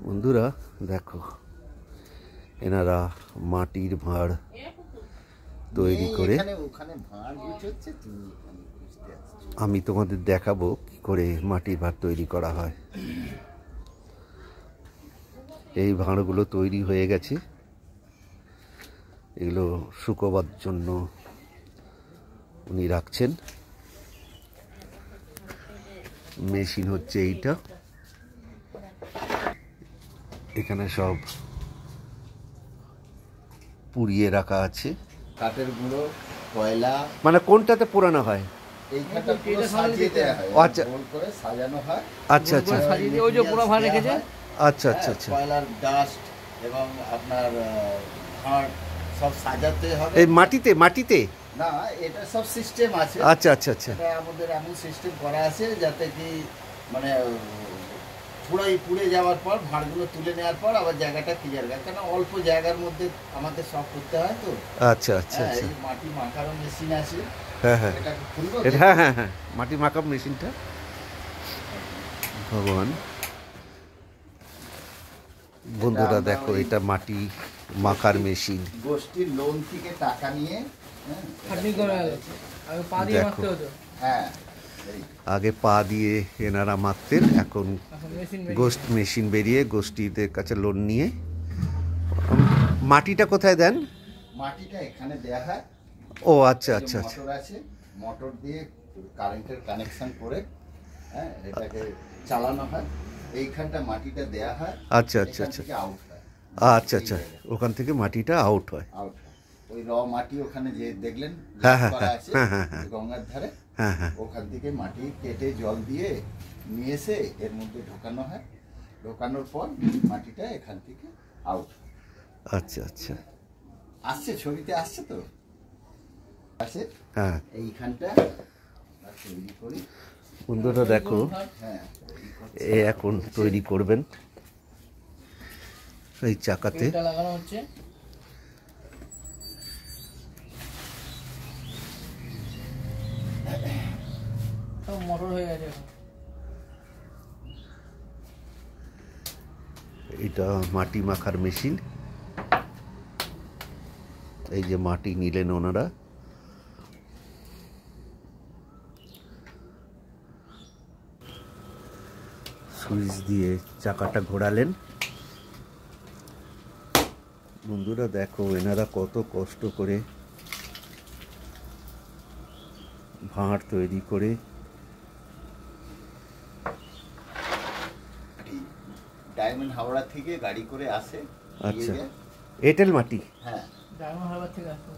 বন্ধুরা দেখো, এনারা মাটির ভাঁড় তৈরি করে, আমি তোমাদের দেখাবো কি করে মাটির ভাঁড় তৈরি করা হয়। এই ভাঁড়গুলো তৈরি হয়ে গেছে, এগুলো শুকোবার জন্য উনি রাখছেন। মেশিন হচ্ছে এইটা, এখানে সব পুড়িয়ে রাখা আছে। কাঠের গুঁড়ো, কয়লা, মানে কোনটাতে পোড়ানো হয়? এইখানটা পুরো সাজিয়ে দেয়া হয়, আচ্ছা, গোল করে সাজানো হয়। আচ্ছা আচ্ছা, সাজিয়ে দিয়ে ওই যে পোড়া ভাঁড় রেখেছে। আচ্ছা আচ্ছা আচ্ছা, কয়লার ডাস্ট এবং আপনার ভাঁড় সব সাজাতে হবে। এই মাটিতে মাটিতে না, এটা সব সিস্টেম আছে। আচ্ছা আচ্ছা আচ্ছা, এটা আমাদের এমন সিস্টেম করা আছে যাতে কি মানে পুড়ে যাওয়ার পর ভাঁড়গুলো তুলে নেওয়ার পর আবার জায়গাটা ক্লিয়ার হয়, কারণ অল্প জায়গার মধ্যে আমাদের সব করতে হয় তো। আচ্ছা আচ্ছা আচ্ছা, এই মাটি মাখারও মেশিন আছে। হ্যাঁ হ্যাঁ, এটা খুলবো? হ্যাঁ হ্যাঁ হ্যাঁ, মাটি মাখা মেশিনটা। ভগবান, বন্ধুরা দেখো, এটা মাটি মাখার মেশিন। গোষ্ঠীর লোন থেকে টাকা নিয়ে দেখো, হ্যাঁ, আগে পা দিয়ে এনারা মাখতেন, এখন গোষ্ঠী মেশিন বেরিয়ে গোষ্ঠীদের কাছে লোন নিয়ে। মাটিটা কোথায় দেন? মাটিটা এখানে দেয়া হয়। ও আচ্ছা আচ্ছা আচ্ছা, মোটর আছে, মোটর দিয়ে কারেন্টের কানেকশন করে হ্যাঁ এটাকে চালানো হয়। এইখানটা মাটিটা দেয়া হয়। আচ্ছা আচ্ছা আচ্ছা, আউট হয়। আচ্ছা আচ্ছা, ওখান থেকে মাটিটা আউট হয়। ওই র মাটি ওখানে যে দেখলেন হ্যাঁ হ্যাঁ হ্যাঁ, গঙ্গার ধারে, হ্যাঁ হ্যাঁ, ওখান থেকে মাটি কেটে জল দিয়ে নিয়ে এসে এর মধ্যে ঢোকানো হয়। ঢোকানোর পর মাটিটা এখান থেকে আউট। আচ্ছা আচ্ছা, আসছে, ছবিতে আসছে তো, আসে। হ্যাঁ, এইখানটা তৈরি করি। বন্ধুরা দেখো, হ্যাঁ, এ এখন তৈরি করবেন এই চাকাতে। লাগানো হচ্ছে। মোটর হয়ে গেছে। এটা মাটি মাখার মেশিন। এই যে মাটি নিলেন ওনারা, সুইচ দিয়ে চাকাটা ঘোরালেন। বন্ধুরা দেখো, এনারা কত কষ্ট করে ভাঁড় তৈরি করে। ডায়মন্ড হাওড়া থেকে গাড়ি করে আসে। আচ্ছা, এঁটেল মাটি। হ্যাঁ, ডায়মন্ড হারবার থেকে আসে।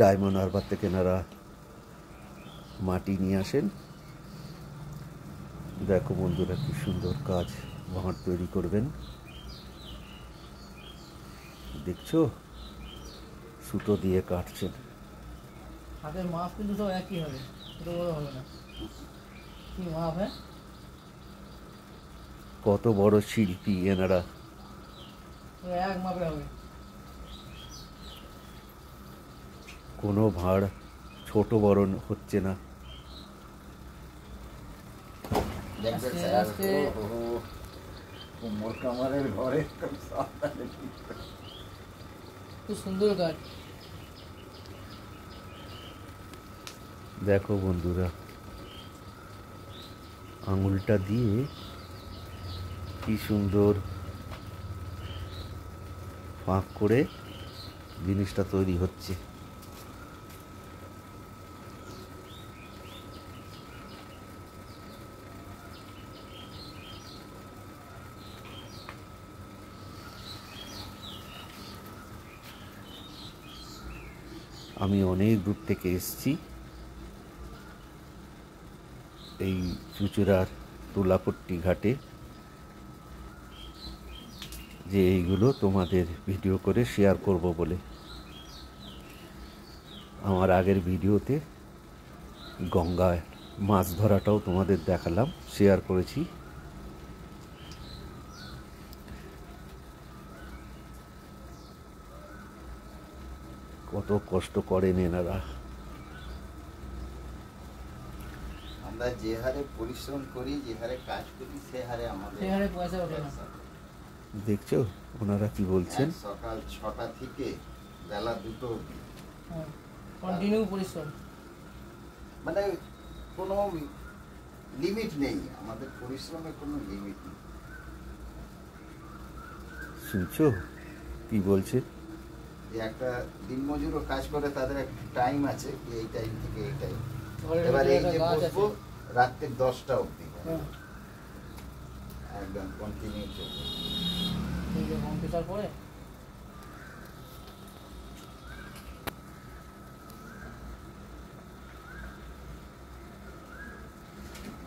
ডায়মন্ড হারবার থেকে এনারা মাটি নিয়ে আসেন। দেখো বন্ধুরা, কি সুন্দর কাজ, ভাঁড় তৈরি করবেন। দেখছো, সুতো দিয়ে কাটছেন। হাতের মাপ কিন্তু সব একই হবে, ছোটো বড় হবে না। কি মাপ? হ্যাঁ, কত বড় শিল্পী এনারা। এক মাপে হবে। কোনো ভাঁড় ছোট বড় হচ্ছে না। ঘরে খুব সুন্দর কাজ। দেখো বন্ধুরা, আঙুলটা দিয়ে কি সুন্দর ফাঁক করে জিনিসটা তৈরি হচ্ছে। আমি অনেক দূর থেকে এসেছি এই চুঁচুড়ার তুলাপট্টি ঘাটে, যে এইগুলো তোমাদের ভিডিও করে শেয়ার করব বলে। আমার আগের ভিডিওতে গঙ্গায় মাছ ধরাটাও তোমাদের দেখালাম, শেয়ার করেছি। কত কষ্ট করেন এনারা। আমরা যে হারে পরিশ্রম করি, যে হারে কাজ করি, সে হারে আমাদের পয়সা ওঠে না। দেখছো ওনারা কি বলছেন? সকাল 6টা থেকে বেলা 2টো অবধি। হ্যাঁ, কন্টিনিউ পরিশ্রম। মানে কোনো লিমিট নেই, আমাদের পরিশ্রমের কোনো লিমিট নেই। শুনছো কি বলছে? যে একটা দিনমজুরও কাজ করে, তাদের একটা টাইম আছে, এই টাইম থেকে এই টাইম। ঘরের এবার ভিতরে এই একটা যে গাছ বসবো আছে। রাত্রে 10টা অবধি, হ্যাঁ, একদম কন্টিনিউ চলবে। এই যে কম্পিউটার পরে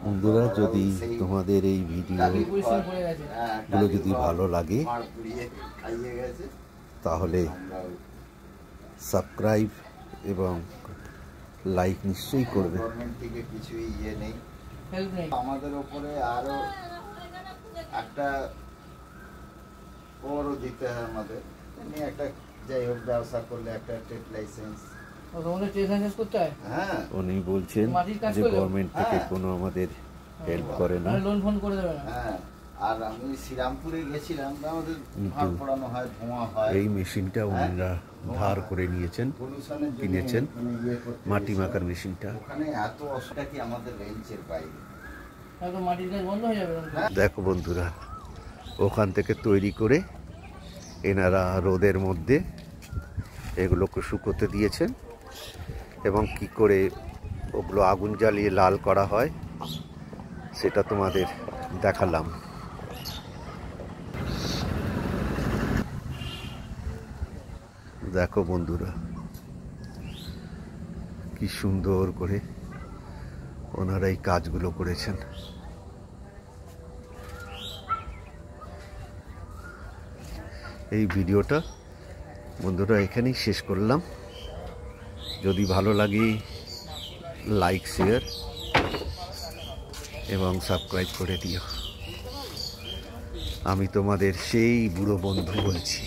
বন্ধুরা, যদি সেই তোমাদের এই ভিডিও টালির পরিশ্রম ঘর, করে গেছে। হ্যাঁ, গুলো টালির যদি ঘর, ভালো লাগে মাড় পুড়িয়ে খাইয়ে গেছে, তাহলে আমরাও সাবস্ক্রাইব এবং লাইক নিশ্চয়ই করবে। গভর্নমেন্ট থেকে কিছুই নেই, হেল্প নেই। আমাদের ওপরে আরো একটা করও দিতে হয় আমাদের। এমনি একটা যাই হোক ব্যবসা করলে একটা ট্রেড লাইসেন্স, ও তোমাদের ট্রেড লাইসেন্স করতে হয়? হ্যাঁ উনি বলছেন মাটির কাজ যে করলেও? গভর্নমেন্ট থেকে হ্যাঁ। কোনো আমাদের হেল্প করে না। লোন ফোন করে দেবে না? হ্যাঁ। আর আমি শ্রীরামপুরে গেছিলাম, আমাদের কিন্তু ভাড় পড়ানো হয়, ধোঁয়া হয়, এই মেশিনটা ওনারা ধার করে নিয়েছেন, পলিউশনের জন্য কিনেছেন মানে ইয়ে করতে মাটি হয়েছে। মাখার মেশিনটা। ওখানে এত অসুবিধা কি আমাদের রেঞ্জের বাইরে। একদম মাটির কাজ বন্ধ হয়ে যাবে এরকম। দেখো বন্ধুরা, ওখান থেকে তৈরি করে এনারা রোদের মধ্যে এগুলোকে শুকোতে দিয়েছেন, এবং কি করে ওগুলো আগুন জ্বালিয়ে লাল করা হয় সেটা তোমাদের দেখালাম। দেখো বন্ধুরা, কি সুন্দর করে ওনারা এই কাজগুলো করেছেন। এই ভিডিওটা বন্ধুরা এখানেই শেষ করলাম। যদি ভালো লাগে লাইক, শেয়ার এবং সাবস্ক্রাইব করে দিও। আমি তোমাদের সেই বুড়ো বন্ধু বলছি।